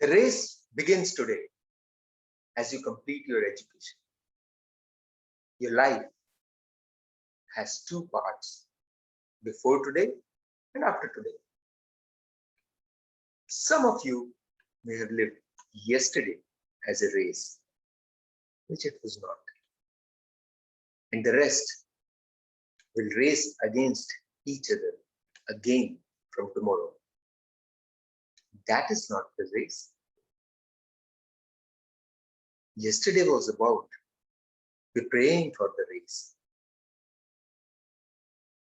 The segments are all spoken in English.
The race begins today as you complete your education. Your life has two parts, before today and after today. Some of you may have lived yesterday as a race, which it was not. And the rest will race against each other again from tomorrow. That is not the race. Yesterday was about preparing for the race.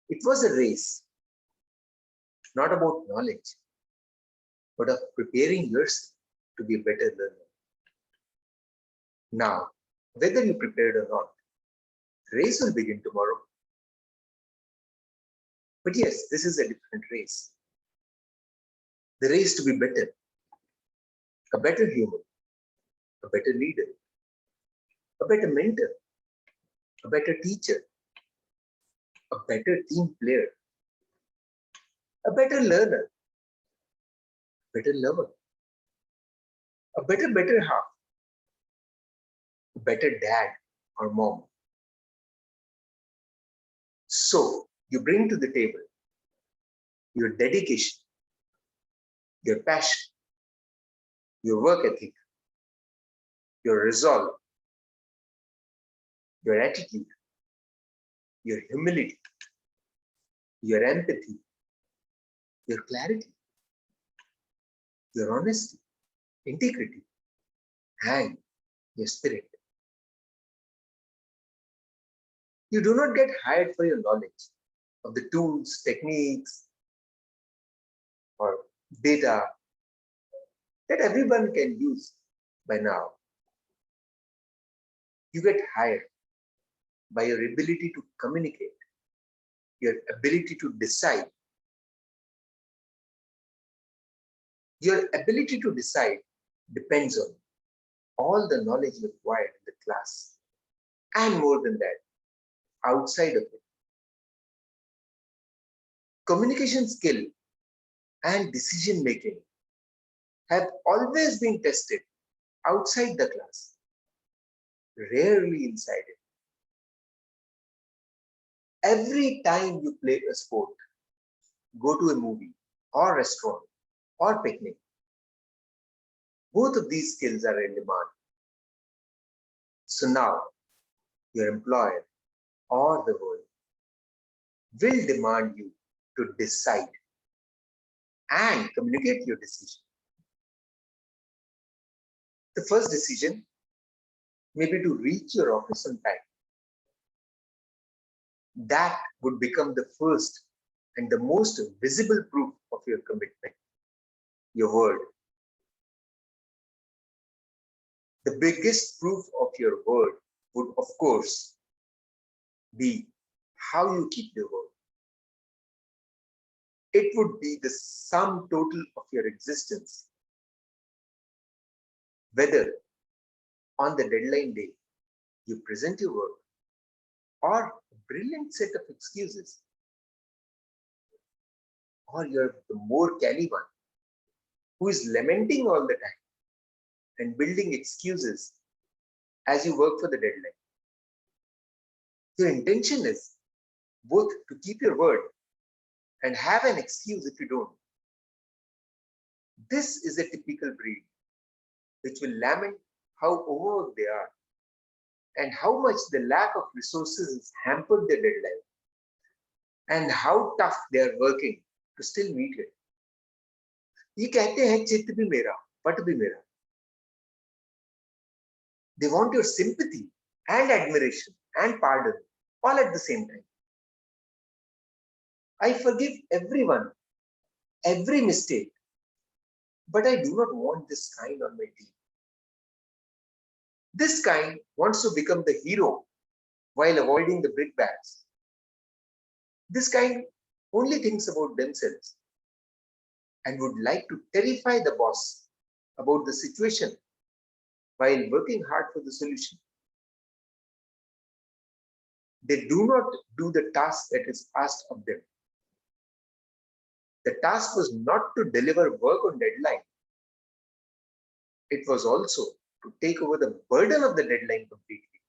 It was a race, not about knowledge, but of preparing yourself to be a better learner. Now, whether you prepared or not, the race will begin tomorrow. But yes, this is a different race. The race to be better, a better human, a better leader, a better mentor, a better teacher, a better team player, a better learner, a better lover, a better half, a better dad or mom. So you bring to the table your dedication, your passion, your work ethic, your resolve, your attitude, your humility, your empathy, your clarity, your honesty, integrity, and your spirit. You do not get hired for your knowledge of the tools, techniques, or data that everyone can use by now. You get hired by your ability to communicate, your ability to decide. Your ability to decide depends on all the knowledge you acquired in the class, and more than that, outside of it. Communication skill and decision making have always been tested outside the class, rarely inside it. Every time you play a sport, go to a movie or restaurant or picnic, both of these skills are in demand. So now, your employer or the world will demand you to decide and communicate your decision. The first decision may be to reach your office on time. That would become the first and the most visible proof of your commitment, your word. The biggest proof of your word would, of course, be how you keep your word. It would be the sum total of your existence. Whether on the deadline day you present your work or a brilliant set of excuses, or you're the more canny one who is lamenting all the time and building excuses as you work for the deadline. Your intention is both to keep your word and have an excuse if you don't. This is a typical breed which will lament how overworked they are and how much the lack of resources has hampered their deadline and how tough they are working to still meet it. ये कहते हैं चित्त भी मेरा, पट भी मेरा. They want your sympathy and admiration and pardon all at the same time. I forgive everyone, every mistake, but I do not want this kind on my team. This kind wants to become the hero while avoiding the brickbats. This kind only thinks about themselves and would like to terrify the boss about the situation while working hard for the solution. They do not do the task that is asked of them. The task was not to deliver work on deadline, It was also to take over the burden of the deadline completely,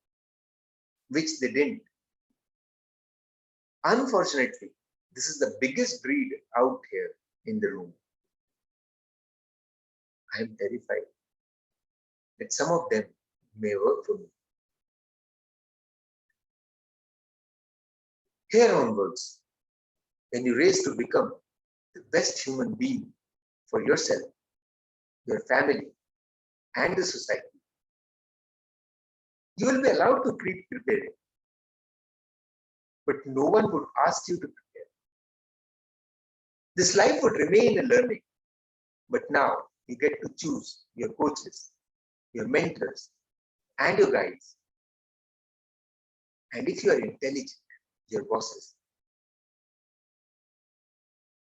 which they didn't. Unfortunately, this is the biggest breed out here in the room. I am terrified that some of them may work for me. Here onwards, when you race to become the best human being for yourself, your family, and the society, you will be allowed to keep preparing, but no one would ask you to prepare. This life would remain a learning, but now you get to choose your coaches, your mentors, and your guides. And if you are intelligent, your bosses.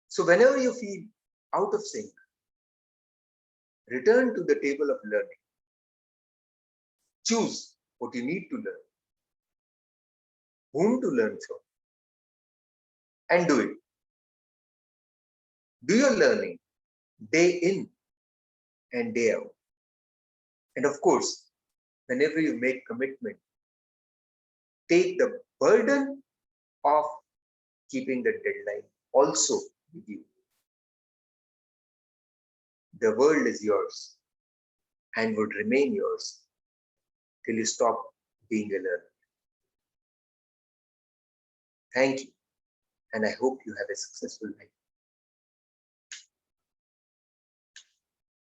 So whenever you feel out of sync, return to the table of learning. Choose what you need to learn, whom to learn from, and do it. Do your learning day in and day out. And of course, whenever you make commitment, take the burden of keeping the deadline also with you. The world is yours and would remain yours till you stop being a learner. Thank you, and I hope you have a successful life.